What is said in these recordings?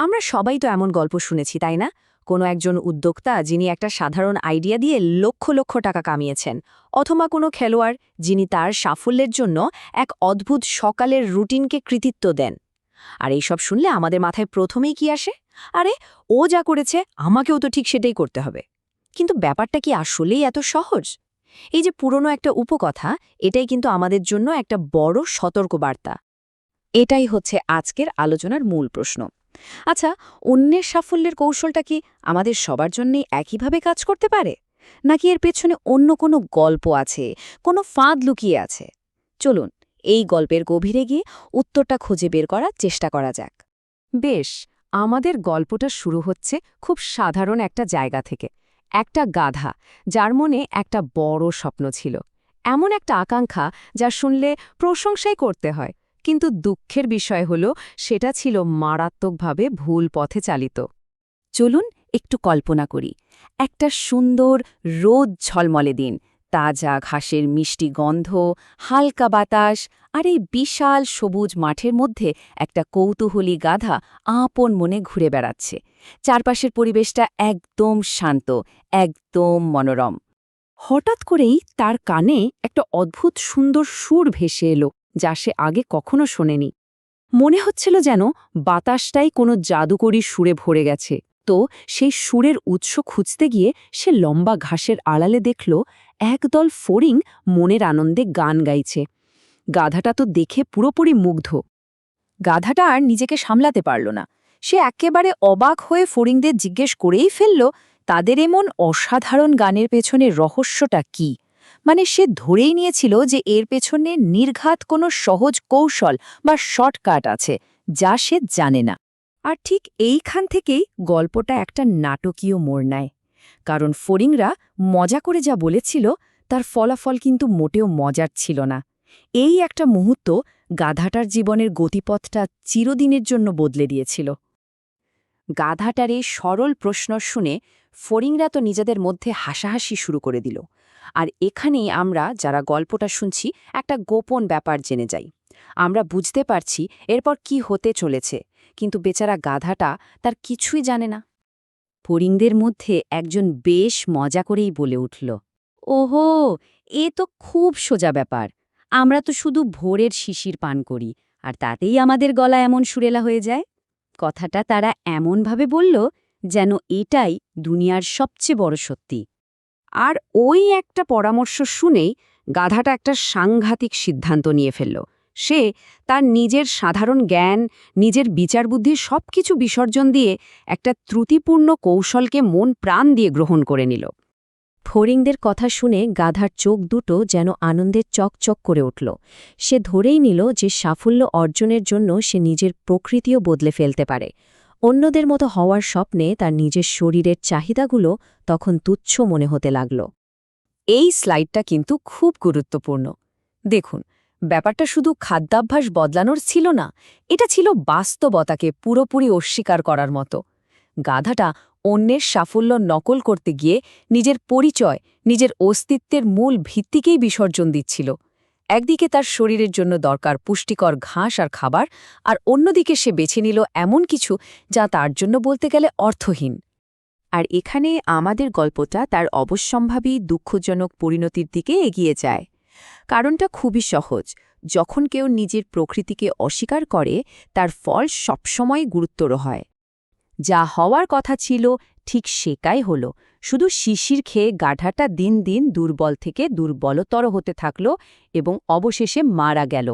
আমরা সবাই তো এমন গল্প শুনেছি তাই না? কোনো একজন উদ্যোক্তা যিনি একটা সাধারণ আইডিয়া দিয়ে লক্ষ লক্ষ টাকা কামিয়েছেন, অথবা কোনো খেলোয়াড় যিনি তার সাফল্যের জন্য এক অদ্ভুত সকালের রুটিনকে কৃতিত্ব দেন। আর এইসব শুনলে আমাদের মাথায় প্রথমেই কি আসে? আরে, ও যা করেছে আমাকেও তো ঠিক সেটাই করতে হবে। কিন্তু ব্যাপারটা কি আসলেই এত সহজ? এই যে পুরনো একটা উপকথা, এটাই কিন্তু আমাদের জন্য একটা বড় সতর্কবার্তা। এটাই হচ্ছে আজকের আলোচনার মূল প্রশ্ন। আচ্ছা, অন্যের সাফল্যের কৌশলটা কি আমাদের সবার জন্যই একইভাবে কাজ করতে পারে, নাকি এর পেছনে অন্য কোনো গল্প আছে, কোনো ফাঁদ লুকিয়ে আছে? চলুন এই গল্পের গভীরে গিয়ে উত্তরটা খুঁজে বের করার চেষ্টা করা যাক। বেশ, আমাদের গল্পটা শুরু হচ্ছে খুব সাধারণ একটা জায়গা থেকে। একটা গাধা, যার মনে একটা বড় স্বপ্ন ছিল, এমন একটা আকাঙ্ক্ষা যা শুনলে প্রশংসাই করতে হয়, কিন্তু দুঃখের বিষয় হল সেটা ছিল মারাত্মকভাবে ভুল পথে চালিত। চলুন একটু কল্পনা করি। একটা সুন্দর রোদ ঝলমলে দিন, তাজা ঘাসের মিষ্টি গন্ধ, হালকা বাতাস, আর এই বিশাল সবুজ মাঠের মধ্যে একটা কৌতূহলী গাধা আপন মনে ঘুরে বেড়াচ্ছে। চারপাশের পরিবেশটা একদম শান্ত, একদম মনোরম। হঠাৎ করেই তার কানে একটা অদ্ভুত সুন্দর সুর ভেসে এলো, যা সে আগে কখনো শোনেনি। মনে হচ্ছিল যেন বাতাসটাই কোনো জাদুকরী সুরে ভরে গেছে। তো সেই সুরের উৎস খুঁজতে গিয়ে সে লম্বা ঘাসের আড়ালে দেখল একদল ফড়িং মনের আনন্দে গান গাইছে। গাধাটা তো দেখে পুরোপুরি মুগ্ধ। গাধাটা আর নিজেকে সামলাতে পারল না। সে একেবারে অবাক হয়ে ফড়িংদের জিজ্ঞেস করেই ফেলল, তাদের এমন অসাধারণ গানের পেছনে রহস্যটা কি? মানে সে ধরেই নিয়েছিল যে এর পেছনে নির্ঘাত কোনো সহজ কৌশল বা শর্টকাট আছে, যা সে জানে না। আর ঠিক এইখান থেকেই গল্পটা একটা নাটকীয় মোড় নেয়। কারণ ফড়িংরা মজা করে যা বলেছিল, তার ফলাফল কিন্তু মোটেও মজার ছিল না। এই একটা মুহূর্ত গাধাটার জীবনের গতিপথটা চিরদিনের জন্য বদলে দিয়েছিল। গাধাটার এই সরল প্রশ্ন শুনে ফড়িংরা তো নিজেদের মধ্যে হাসাহাসি শুরু করে দিল। আর এখানেই আমরা, যারা গল্পটা শুনছি, একটা গোপন ব্যাপার জেনে যাই। আমরা বুঝতে পারছি এরপর কি হতে চলেছে, কিন্তু বেচারা গাধাটা তার কিছুই জানে না। ফড়িংদের মধ্যে একজন বেশ মজা করেই বলে উঠল, ওহো, এ তো খুব সোজা ব্যাপার। আমরা তো শুধু ভোরের শিশির পান করি, আর তাতেই আমাদের গলা এমন সুরেলা হয়ে যায়। কথাটা তারা এমনভাবে বলল যেন এটাই দুনিয়ার সবচেয়ে বড় সত্যি। আর ওই একটা পরামর্শ শুনেই গাধাটা একটা সাংঘাতিক সিদ্ধান্ত নিয়ে ফেলল। সে তার নিজের সাধারণ জ্ঞান, নিজের বিচারবুদ্ধি সবকিছু বিসর্জন দিয়ে একটা ত্রুটিপূর্ণ কৌশলকে মন প্রাণ দিয়ে গ্রহণ করে নিল। ফড়িংদের কথা শুনে গাধার চোখ দুটো যেন আনন্দে চকচক করে উঠল। সে ধরেই নিল যে সাফল্য অর্জনের জন্য সে নিজের প্রকৃতিও বদলে ফেলতে পারে। অন্যদের মতো হওয়ার স্বপ্নে তার নিজের শরীরের চাহিদাগুলো তখন তুচ্ছ মনে হতে লাগল। এই স্লাইডটা কিন্তু খুব গুরুত্বপূর্ণ। দেখুন, ব্যাপারটা শুধু খাদ্যাভ্যাস বদলানোর ছিল না, এটা ছিল বাস্তবতাকে পুরোপুরি অস্বীকার করার মতো। গাধাটা অন্যের সাফল্য নকল করতে গিয়ে নিজের পরিচয়, নিজের অস্তিত্বের মূল ভিত্তিকেই বিসর্জন দিচ্ছিল। একদিকে তার শরীরের জন্য দরকার পুষ্টিকর ঘাস আর খাবার, আর অন্যদিকে সে বেছে নিল এমন কিছু যা তার জন্য বলতে গেলে অর্থহীন। আর এখানে আমাদের গল্পটা তার অবশ্যম্ভাবী দুঃখজনক পরিণতির দিকে এগিয়ে যায়। কারণটা খুবই সহজ। যখন কেউ নিজের প্রকৃতিকে অস্বীকার করে, তার ফল সবসময় গুরুতর হয়। যা হওয়ার কথা ছিল ঠিক সেটাই হল। শুধু শিশির খেয়ে গাধাটা দিন দিন দুর্বল থেকে দুর্বলতর হতে থাকল এবং অবশেষে মারা গেল।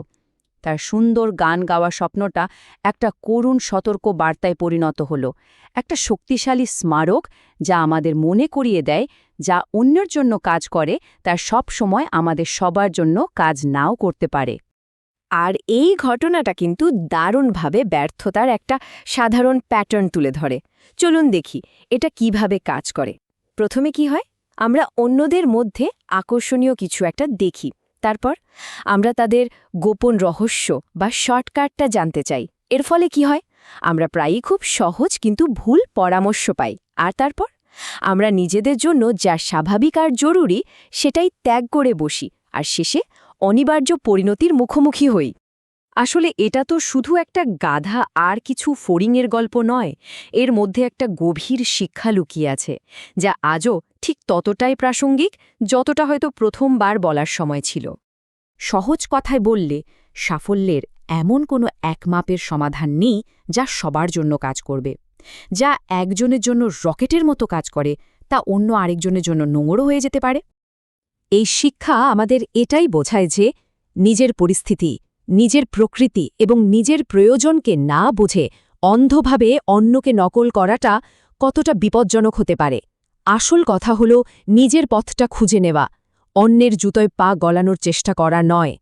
তার সুন্দর গান গাওয়া স্বপ্নটা একটা করুণ সতর্ক বার্তায় পরিণত হল, একটা শক্তিশালী স্মারক যা আমাদের মনে করিয়ে দেয়, যা অন্যের জন্য কাজ করে তার সব সময় আমাদের সবার জন্য কাজ নাও করতে পারে। আর এই ঘটনাটা কিন্তু দারুণভাবে ব্যর্থতার একটা সাধারণ প্যাটার্ন তুলে ধরে। চলুন দেখি এটা কিভাবে কাজ করে। প্রথমে কি হয়, আমরা অন্যদের মধ্যে আকর্ষণীয় কিছু একটা দেখি। তারপর আমরা তাদের গোপন রহস্য বা শর্টকাটটা জানতে চাই। এর ফলে কি হয়, আমরা প্রায়ই খুব সহজ কিন্তু ভুল পরামর্শ পাই। আর তারপর আমরা নিজেদের জন্য যা স্বাভাবিক আর জরুরি সেটাই ত্যাগ করে বসি, আর শেষে অনিবার্য পরিণতির মুখোমুখি হই। আসলে এটা তো শুধু একটা গাধা আর কিছু ফড়িংয়ের গল্প নয়, এর মধ্যে একটা গভীর শিক্ষা লুকিয়ে আছে, যা আজও ঠিক ততটাই প্রাসঙ্গিক যতটা হয়তো প্রথমবার বলার সময় ছিল। সহজ কথায় বললে, সাফল্যের এমন কোনো এক মাপের সমাধান নেই যা সবার জন্য কাজ করবে। যা একজনের জন্য রকেটের মতো কাজ করে, তা অন্য আরেকজনের জন্য নোংরও হয়ে যেতে পারে। এই শিক্ষা আমাদের এটাই বোঝায় যে নিজের পরিস্থিতি, নিজের প্রকৃতি এবং নিজের প্রয়োজনকে না বুঝে অন্ধভাবে অন্যকে নকল করাটা কতটা বিপজ্জনক হতে পারে। আসল কথা হল নিজের পথটা খুঁজে নেওয়া, অন্যের জুতোয় পা গলানোর চেষ্টা করা নয়।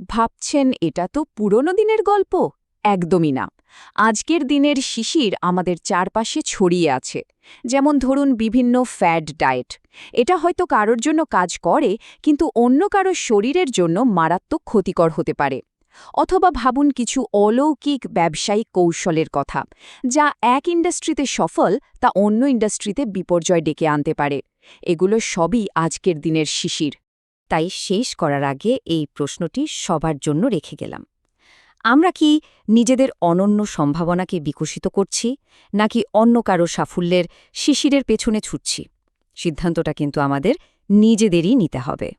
ভাবছেন এটা তো পুরনো দিনের গল্প? একদমই না। আজকের দিনের শিশির আমাদের চারপাশে ছড়িয়ে আছে। যেমন ধরুন বিভিন্ন ফ্যাড ডায়েট। এটা হয়তো কারোর জন্য কাজ করে, কিন্তু অন্য কারোর শরীরের জন্য মারাত্মক ক্ষতিকর হতে পারে। অথবা ভাবুন কিছু অলৌকিক ব্যবসায়িক কৌশলের কথা, যা এক ইন্ডাস্ট্রিতে সফল তা অন্য ইন্ডাস্ট্রিতে বিপর্যয় ডেকে আনতে পারে। এগুলো সবই আজকের দিনের শিশির। তাই শেষ করার আগে এই প্রশ্নটি সবার জন্য রেখে গেলাম। আমরা কি নিজেদের অনন্য সম্ভাবনাকে বিকশিত করছি, নাকি অন্য কারো সাফল্যের শিশিরের পেছনে ছুটছি? সিদ্ধান্তটা কিন্তু আমাদের নিজেদেরই নিতে হবে।